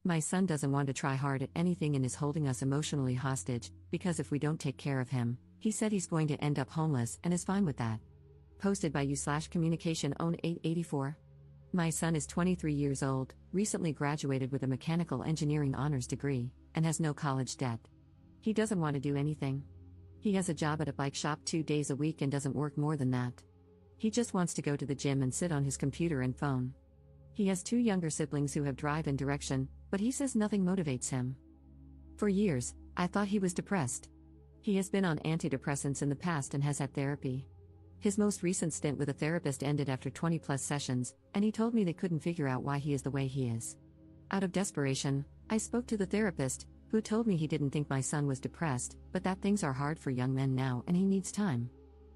My son doesn't want to try hard at anything and is holding us emotionally hostage, because if we don't take care of him, he said he's going to end up homeless and is fine with that. Posted by you/communication own 884. My son is 23 years old, recently graduated with a mechanical engineering honors degree, and has no college debt. He doesn't want to do anything. He has a job at a bike shop 2 days a week and doesn't work more than that. He just wants to go to the gym and sit on his computer and phone. He has 2 younger siblings who have drive and direction, but he says nothing motivates him. For years, I thought he was depressed. He has been on antidepressants in the past and has had therapy. His most recent stint with a therapist ended after 20+ sessions, and he told me they couldn't figure out why he is the way he is. Out of desperation, I spoke to the therapist, who told me he didn't think my son was depressed, but that things are hard for young men now and he needs time.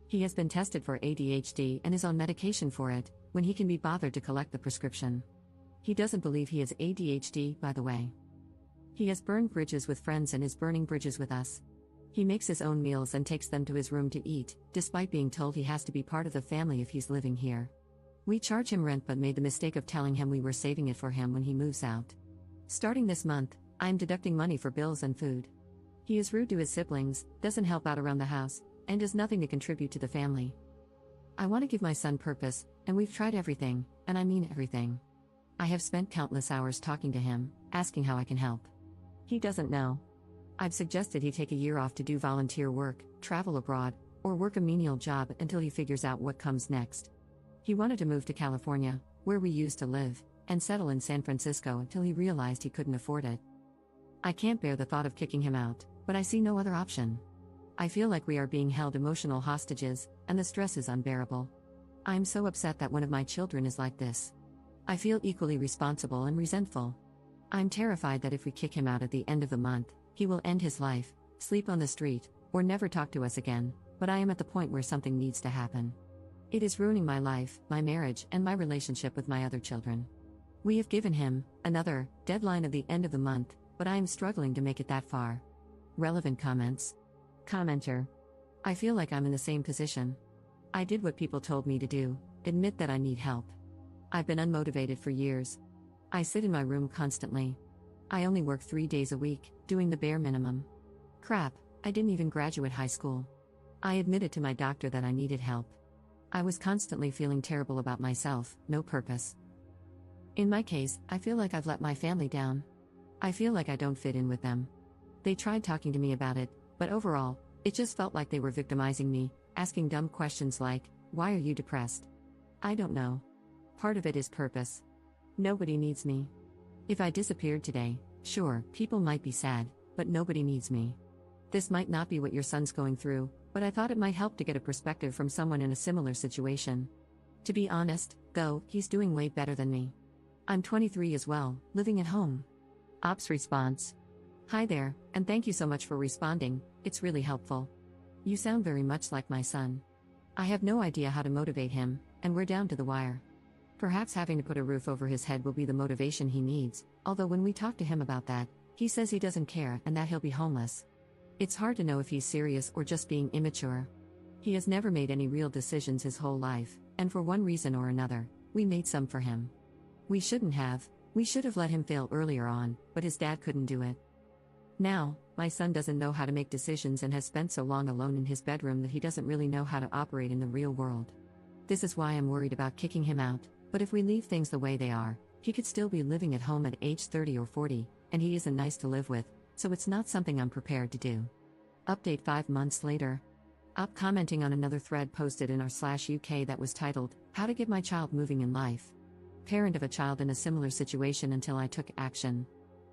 He has been tested for ADHD and is on medication for it, when he can be bothered to collect the prescription. He doesn't believe he has ADHD, by the way. He has burned bridges with friends and is burning bridges with us. He makes his own meals and takes them to his room to eat, despite being told he has to be part of the family if he's living here. We charge him rent but made the mistake of telling him we were saving it for him when he moves out. Starting this month, I'm deducting money for bills and food. He is rude to his siblings, doesn't help out around the house, and does nothing to contribute to the family. I want to give my son purpose, and we've tried everything, and I mean everything. I have spent countless hours talking to him, asking how I can help. He doesn't know. I've suggested he take a year off to do volunteer work, travel abroad, or work a menial job until he figures out what comes next. He wanted to move to California, where we used to live, and settle in San Francisco until he realized he couldn't afford it. I can't bear the thought of kicking him out, but I see no other option. I feel like we are being held emotional hostages, and the stress is unbearable. I am so upset that one of my children is like this. I feel equally responsible and resentful. I'm terrified that if we kick him out at the end of the month, he will end his life, sleep on the street, or never talk to us again, but I am at the point where something needs to happen. It is ruining my life, my marriage, and my relationship with my other children. We have given him another deadline of the end of the month, but I am struggling to make it that far. Relevant comments. Commenter. I feel like I'm in the same position. I did what people told me to do, admit that I need help. I've been unmotivated for years. I sit in my room constantly. I only work 3 days a week, doing the bare minimum. Crap, I didn't even graduate high school. I admitted to my doctor that I needed help. I was constantly feeling terrible about myself, no purpose. In my case, I feel like I've let my family down. I feel like I don't fit in with them. They tried talking to me about it, but overall, it just felt like they were victimizing me, asking dumb questions like, "Why are you depressed?" I don't know. Part of it is purpose. Nobody needs me. If I disappeared today, sure, people might be sad, but nobody needs me. This might not be what your son's going through, but I thought it might help to get a perspective from someone in a similar situation. To be honest, though, he's doing way better than me. I'm 23 as well, living at home. Ops response. Hi there, and thank you so much for responding, it's really helpful. You sound very much like my son. I have no idea how to motivate him, and we're down to the wire. Perhaps having to put a roof over his head will be the motivation he needs, although when we talk to him about that, he says he doesn't care and that he'll be homeless. It's hard to know if he's serious or just being immature. He has never made any real decisions his whole life, and for one reason or another, we made some for him. We shouldn't have. We should have let him fail earlier on, but his dad couldn't do it. Now, my son doesn't know how to make decisions and has spent so long alone in his bedroom that he doesn't really know how to operate in the real world. This is why I'm worried about kicking him out, but if we leave things the way they are, he could still be living at home at age 30 or 40, and he isn't nice to live with, so it's not something I'm prepared to do. Update 5 months later. Op commenting on another thread posted in r/UK that was titled, "How to Get My Child Moving in Life." Parent of a child in a similar situation until I took action.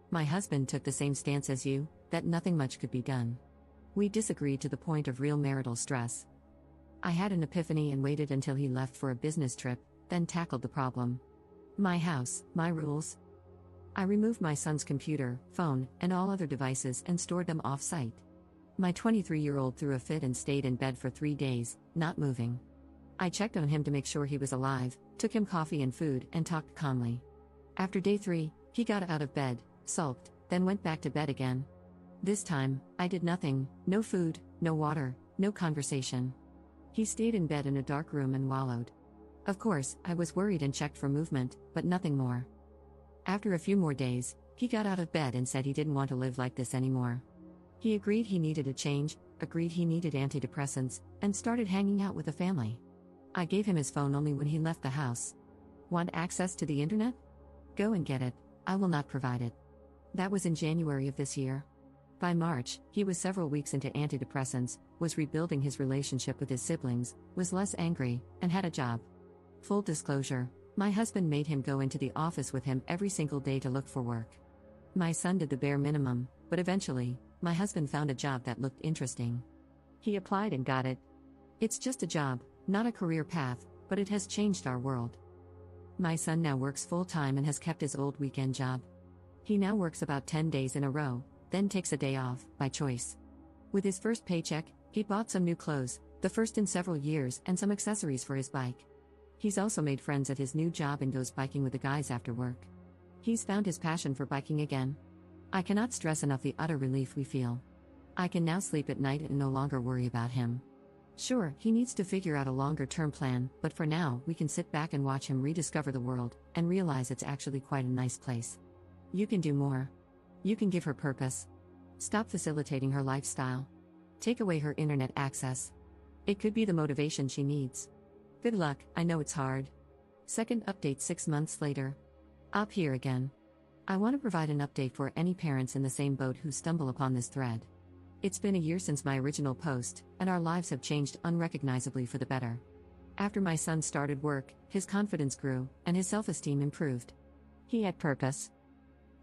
My husband took the same stance as you, that nothing much could be done. We disagreed to the point of real marital stress. I had an epiphany and waited until he left for a business trip, then tackled the problem. My house, my rules. I removed my son's computer, phone, and all other devices and stored them off-site. My 23-year-old threw a fit and stayed in bed for 3 days, not moving. I checked on him to make sure he was alive, took him coffee and food, and talked calmly. After day 3, he got out of bed, sulked, then went back to bed again. This time, I did nothing, no food, no water, no conversation. He stayed in bed in a dark room and wallowed. Of course, I was worried and checked for movement, but nothing more. After a few more days, He got out of bed and said he didn't want to live like this anymore. He agreed he needed a change, agreed he needed antidepressants, and started hanging out with the family. I gave him his phone only when he left the house. Want access to the internet? Go and get it, I will not provide it. That was in January of this year. By March, he was several weeks into antidepressants, was rebuilding his relationship with his siblings, was less angry, and had a job. Full disclosure, my husband made him go into the office with him every single day to look for work. My son did the bare minimum, but eventually, my husband found a job that looked interesting. He applied and got it. It's just a job, not a career path, but it has changed our world. My son now works full-time and has kept his old weekend job. He now works about 10 days in a row, then takes a day off, by choice. With his first paycheck, he bought some new clothes, the first in several years, and some accessories for his bike. He's also made friends at his new job and goes biking with the guys after work. He's found his passion for biking again. I cannot stress enough the utter relief we feel. I can now sleep at night and no longer worry about him. Sure, he needs to figure out a longer-term plan, but for now, we can sit back and watch him rediscover the world, and realize it's actually quite a nice place. You can do more. You can give her purpose. Stop facilitating her lifestyle. Take away her internet access. It could be the motivation she needs. Good luck, I know it's hard. Second update 6 months later. Up here again. I want to provide an update for any parents in the same boat who stumble upon this thread. It's been a year since my original post, and our lives have changed unrecognizably for the better. After my son started work, his confidence grew, and his self-esteem improved. He had purpose.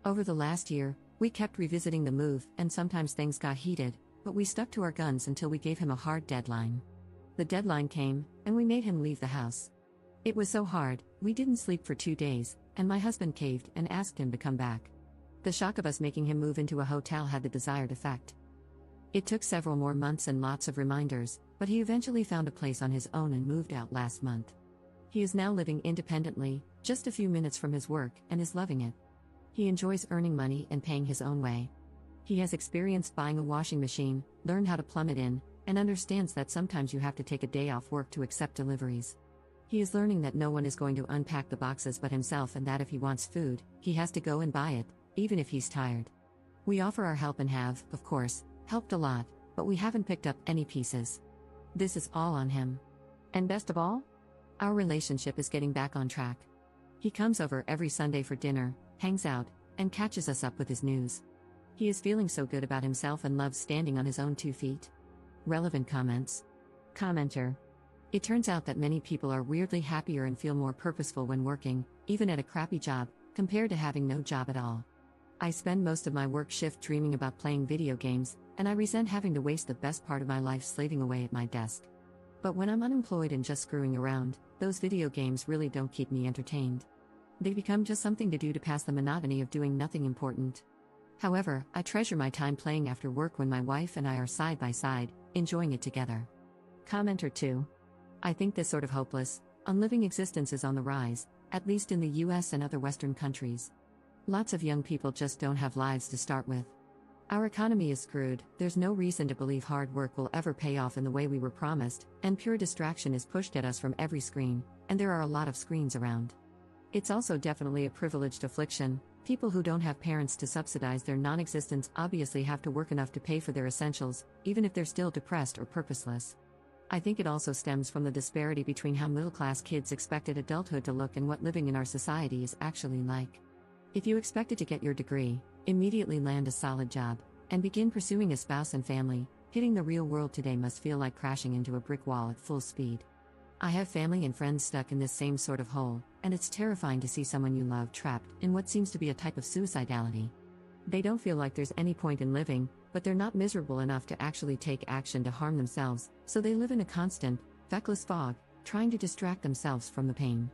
Over the last year, we kept revisiting the move, and sometimes things got heated, but we stuck to our guns until we gave him a hard deadline. The deadline came, and we made him leave the house. It was so hard, we didn't sleep for 2 days, and my husband caved and asked him to come back. The shock of us making him move into a hotel had the desired effect. It took several more months and lots of reminders, but he eventually found a place on his own and moved out last month. He is now living independently, just a few minutes from his work, and is loving it. He enjoys earning money and paying his own way. He has experience buying a washing machine, learned how to plumb it in, and understands that sometimes you have to take a day off work to accept deliveries. He is learning that no one is going to unpack the boxes but himself, and that if he wants food, he has to go and buy it, even if he's tired. We offer our help and have, of course, helped a lot, but we haven't picked up any pieces. This is all on him. And best of all, our relationship is getting back on track. He comes over every Sunday for dinner, hangs out, and catches us up with his news. He is feeling so good about himself and loves standing on his own 2 feet. Relevant comments. Commenter. It turns out that many people are weirdly happier and feel more purposeful when working, even at a crappy job, compared to having no job at all. I spend most of my work shift dreaming about playing video games, and I resent having to waste the best part of my life slaving away at my desk. But when I'm unemployed and just screwing around, those video games really don't keep me entertained. They become just something to do to pass the monotony of doing nothing important. However, I treasure my time playing after work when my wife and I are side by side, enjoying it together. Commenter 2. I think this sort of hopeless, unliving existence is on the rise, at least in the US and other Western countries. Lots of young people just don't have lives to start with. Our economy is screwed, there's no reason to believe hard work will ever pay off in the way we were promised, and pure distraction is pushed at us from every screen, and there are a lot of screens around. It's also definitely a privileged affliction. People who don't have parents to subsidize their non-existence obviously have to work enough to pay for their essentials, even if they're still depressed or purposeless. I think it also stems from the disparity between how middle-class kids expected adulthood to look and what living in our society is actually like. If you expected to get your degree, immediately land a solid job, and begin pursuing a spouse and family, hitting the real world today must feel like crashing into a brick wall at full speed. I have family and friends stuck in this same sort of hole, and it's terrifying to see someone you love trapped in what seems to be a type of suicidality. They don't feel like there's any point in living, but they're not miserable enough to actually take action to harm themselves, so they live in a constant, feckless fog, trying to distract themselves from the pain.